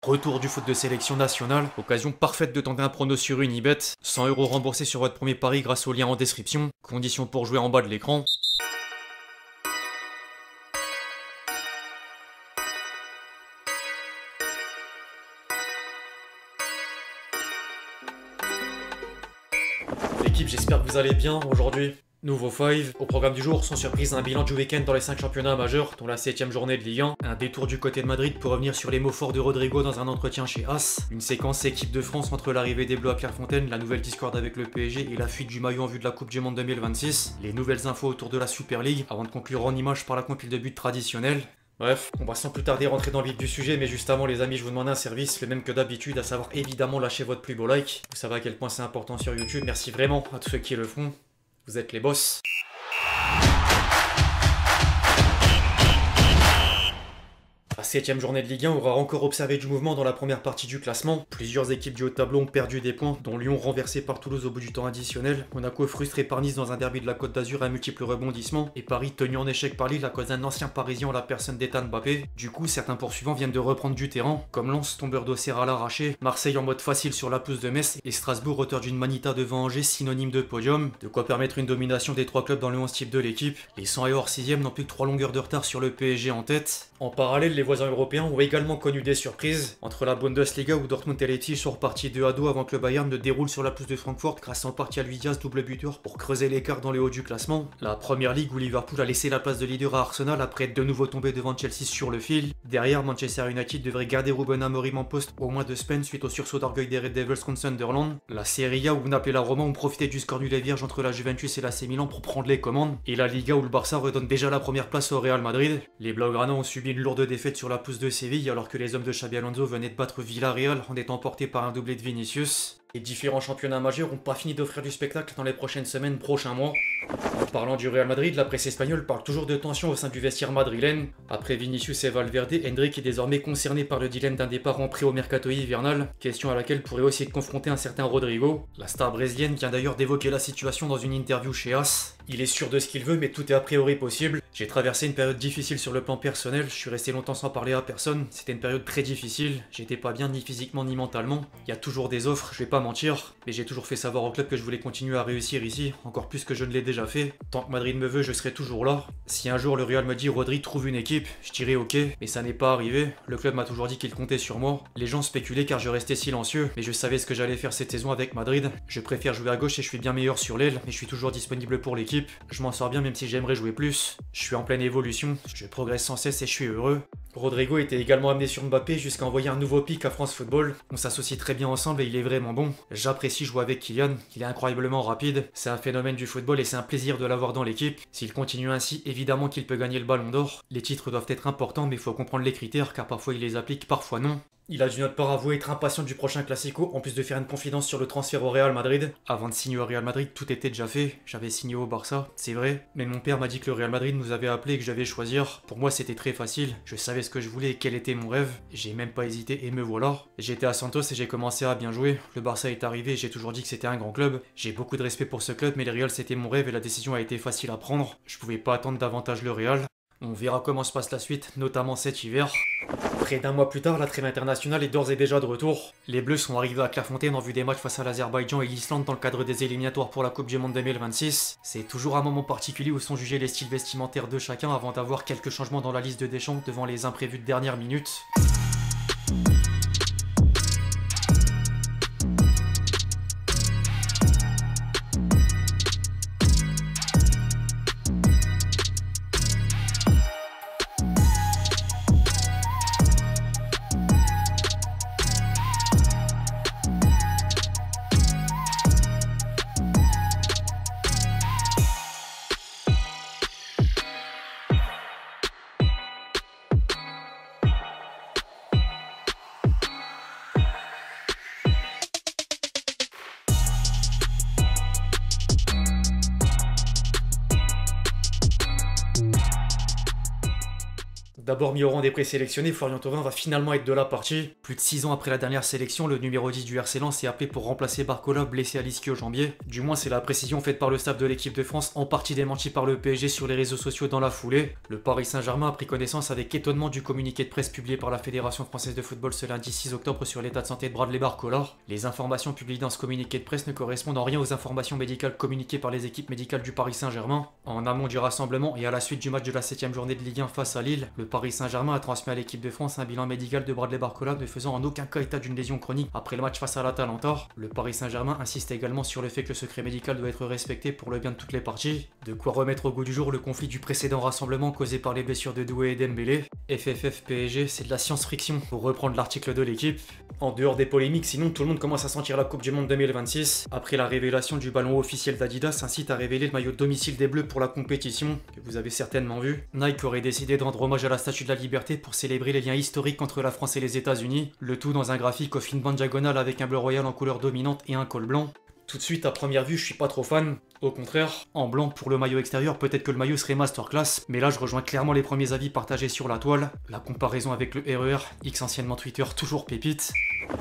Retour du foot de sélection nationale, occasion parfaite de tenter un prono sur Unibet, 100 € remboursés sur votre premier pari grâce au lien en description, conditions pour jouer en bas de l'écran. L'équipe, j'espère que vous allez bien aujourd'hui. Nouveau 5, au programme du jour, sans surprise, un bilan du week-end dans les 5 championnats majeurs, dont la 7ème journée de Ligue 1, un détour du côté de Madrid pour revenir sur les mots forts de Rodrigo dans un entretien chez As, une séquence équipe de France entre l'arrivée des Bleus à Clairefontaine, la nouvelle discorde avec le PSG et la fuite du maillot en vue de la Coupe du Monde 2026, les nouvelles infos autour de la Super League, avant de conclure en image par la compile de buts traditionnelle. Bref, on va sans plus tarder rentrer dans le vif du sujet, mais juste avant les amis, je vous demande un service, le même que d'habitude, à savoir évidemment lâcher votre plus beau like. Vous savez à quel point c'est important sur YouTube, merci vraiment à tous ceux qui le font, vous êtes les boss. La 7ème journée de Ligue 1 aura encore observé du mouvement dans la première partie du classement. Plusieurs équipes du haut de tableau ont perdu des points, dont Lyon renversé par Toulouse au bout du temps additionnel, Monaco frustré par Nice dans un derby de la Côte d'Azur à multiples rebondissements, et Paris tenu en échec par Lille à cause d'un ancien parisien en la personne d'Ethan Mbappé. Du coup, certains poursuivants viennent de reprendre du terrain, comme Lens tombeur d'Auxerre à l'arraché, Marseille en mode facile sur la pelouse de Metz, et Strasbourg auteur d'une manita devant Angers synonyme de podium, de quoi permettre une domination des trois clubs dans le 11 type de l'équipe. Les 100 et hors 6ème n'ont plus que 3 longueurs de retard sur le PSG en tête. En parallèle, les voisins européens ont également connu des surprises. Entre la Bundesliga où Dortmund et Leipzig sont repartis 2-2 avant que le Bayern ne déroule sur la pelouse de Francfort grâce en partie à Luis Diaz, double buteur, pour creuser l'écart dans les hauts du classement. La Première Ligue où Liverpool a laissé la place de leader à Arsenal après être de nouveau tombé devant Chelsea sur le fil. Derrière, Manchester United devrait garder Ruben Amorim en poste au moins 2 semaines suite au sursaut d'orgueil des Red Devils contre Sunderland. La Serie A où Naples et la Roma ont profité du score nul et vierge entre la Juventus et l'AC Milan pour prendre les commandes. Et la Liga où le Barça redonne déjà la première place au Real Madrid. Les Blaugrana ont subi une lourde défaite sur la pelouse de Séville alors que les hommes de Xabi Alonso venaient de battre Villarreal en étant portés par un doublé de Vinicius. Les différents championnats majeurs n'ont pas fini d'offrir du spectacle dans les prochaines semaines, prochains mois. En parlant du Real Madrid, la presse espagnole parle toujours de tension au sein du vestiaire madrilène. Après Vinicius et Valverde, Endrick est désormais concerné par le dilemme d'un départ en prêt au mercato hivernal, question à laquelle pourrait aussi être confronté un certain Rodrigo. La star brésilienne vient d'ailleurs d'évoquer la situation dans une interview chez As. Il est sûr de ce qu'il veut, mais tout est a priori possible. J'ai traversé une période difficile sur le plan personnel, je suis resté longtemps sans parler à personne, c'était une période très difficile, j'étais pas bien ni physiquement ni mentalement. Il y a toujours des offres, je vais pas mentir, mais j'ai toujours fait savoir au club que je voulais continuer à réussir ici, encore plus que je ne l'ai déjà fait. Tant que Madrid me veut, je serai toujours là. Si un jour le Real me dit Rodri trouve une équipe, je dirais ok, mais ça n'est pas arrivé. Le club m'a toujours dit qu'il comptait sur moi. Les gens spéculaient car je restais silencieux, mais je savais ce que j'allais faire cette saison avec Madrid. Je préfère jouer à gauche et je suis bien meilleur sur l'aile, mais je suis toujours disponible pour l'équipe. Je m'en sors bien même si j'aimerais jouer plus. Je suis en pleine évolution, je progresse sans cesse et je suis heureux. Rodrigo était également amené sur Mbappé jusqu'à envoyer un nouveau pic à France Football. On s'associe très bien ensemble et il est vraiment bon. J'apprécie jouer avec Kylian, il est incroyablement rapide. C'est un phénomène du football et c'est un plaisir de l'avoir dans l'équipe. S'il continue ainsi, évidemment qu'il peut gagner le ballon d'or. Les titres doivent être importants mais il faut comprendre les critères car parfois il les applique, parfois non. Il a d'une autre part avoué être impatient du prochain Classico, en plus de faire une confidence sur le transfert au Real Madrid. Avant de signer au Real Madrid, tout était déjà fait. J'avais signé au Barça, c'est vrai. Mais mon père m'a dit que le Real Madrid nous avait appelé et que je devais choisir. Pour moi, c'était très facile. Je savais ce que je voulais et quel était mon rêve. J'ai même pas hésité et me voilà. J'étais à Santos et j'ai commencé à bien jouer. Le Barça est arrivé et j'ai toujours dit que c'était un grand club. J'ai beaucoup de respect pour ce club, mais le Real c'était mon rêve et la décision a été facile à prendre. Je pouvais pas attendre davantage le Real. On verra comment se passe la suite, notamment cet hiver. Près d'un mois plus tard, la trêve internationale est d'ores et déjà de retour. Les Bleus sont arrivés à Clairefontaine en vue des matchs face à l'Azerbaïdjan et l'Islande dans le cadre des éliminatoires pour la Coupe du Monde 2026. C'est toujours un moment particulier où sont jugés les styles vestimentaires de chacun avant d'avoir quelques changements dans la liste de Deschamps devant les imprévus de dernière minute. D'abord mis au rang des présélectionnés, Florian Thauvin va finalement être de la partie. Plus de 6 ans après la dernière sélection, le numéro 10 du RC Lens est appelé pour remplacer Barcola, blessé à l'ischio-jambier. Du moins, c'est la précision faite par le staff de l'équipe de France, en partie démentie par le PSG sur les réseaux sociaux dans la foulée. Le Paris Saint-Germain a pris connaissance avec étonnement du communiqué de presse publié par la Fédération française de football ce lundi 6 octobre sur l'état de santé de Bradley Barcola. Les informations publiées dans ce communiqué de presse ne correspondent en rien aux informations médicales communiquées par les équipes médicales du Paris Saint-Germain. En amont du rassemblement et à la suite du match de la 7ème journée de Ligue 1 face à Lille, le Paris Saint-Germain a transmis à l'équipe de France un bilan médical de Bradley Barcola ne faisant en aucun cas état d'une lésion chronique après le match face à l'Atalanta. Le Paris Saint-Germain insiste également sur le fait que le secret médical doit être respecté pour le bien de toutes les parties. De quoi remettre au goût du jour le conflit du précédent rassemblement causé par les blessures de Doué et Dembélé. FFF PSG, c'est de la science-friction pour reprendre l'article de l'équipe. En dehors des polémiques, sinon tout le monde commence à sentir la Coupe du Monde 2026. Après la révélation du ballon officiel d'Adidas, un site a révélé le maillot de domicile des Bleus pour la compétition, que vous avez certainement vu. Nike aurait décidé de rendre hommage à la Statue de la Liberté pour célébrer les liens historiques entre la France et les États-Unis, le tout dans un graphique aux fines bandes diagonales avec un bleu royal en couleur dominante et un col blanc. Tout de suite, à première vue, je suis pas trop fan. Au contraire, en blanc pour le maillot extérieur, peut-être que le maillot serait masterclass, mais là je rejoins clairement les premiers avis partagés sur la toile. La comparaison avec le RER, X anciennement Twitter, toujours pépite.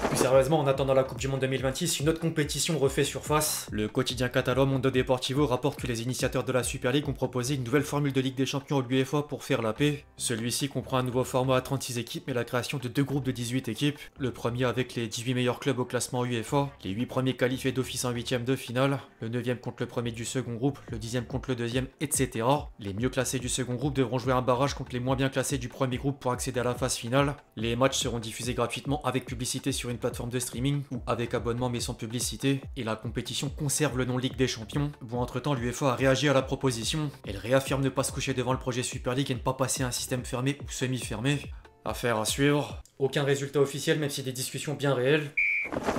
Plus sérieusement, en attendant la Coupe du Monde 2026, une autre compétition refait surface. Le quotidien catalan Mundo Deportivo rapporte que les initiateurs de la Super League ont proposé une nouvelle formule de Ligue des Champions à l'UEFA pour faire la paix. Celui-ci comprend un nouveau format à 36 équipes mais la création de 2 groupes de 18 équipes. Le premier avec les 18 meilleurs clubs au classement UEFA, les 8 premiers qualifiés d'office en 8ème de finale, le 9ème contre le premier du second groupe, le 10ème contre le deuxième, etc. Les mieux classés du second groupe devront jouer un barrage contre les moins bien classés du premier groupe pour accéder à la phase finale. Les matchs seront diffusés gratuitement avec publicité sur une plateforme de streaming ou avec abonnement mais sans publicité, et la compétition conserve le nom Ligue des Champions. Bon, entre-temps, l'UEFA a réagi à la proposition. Elle réaffirme ne pas se coucher devant le projet Super League et ne pas passer à un système fermé ou semi-fermé. Affaire à suivre. Aucun résultat officiel même si des discussions bien réelles.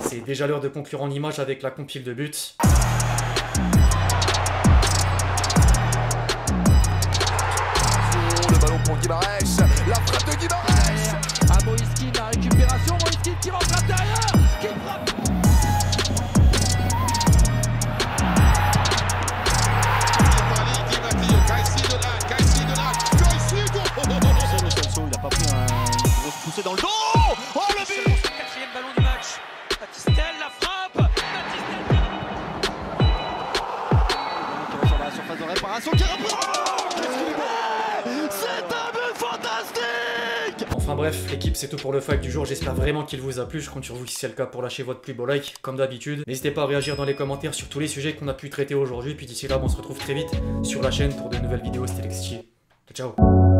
C'est déjà l'heure de conclure en image avec la compile de buts. Le ballon pour Guimarães, la frappe de Guimarães. À Moïskine, la récupération, Moïskine qui rentre à l'intérieur, qui frappe. Il n'a pas pris une grosse poussée dans le dos. Oh le but! C'est le 4e ballon du match. Baptistel, la frappe. Baptistel. Sur la surface de réparation qui reprend. C'est un but fantastique! Enfin bref, l'équipe c'est tout pour le fact du jour, j'espère vraiment qu'il vous a plu, je compte sur vous si c'est le cas pour lâcher votre plus beau like, comme d'habitude. N'hésitez pas à réagir dans les commentaires sur tous les sujets qu'on a pu traiter aujourd'hui, puis d'ici là on se retrouve très vite sur la chaîne pour de nouvelles vidéos, c'était Lexi. Ciao ciao.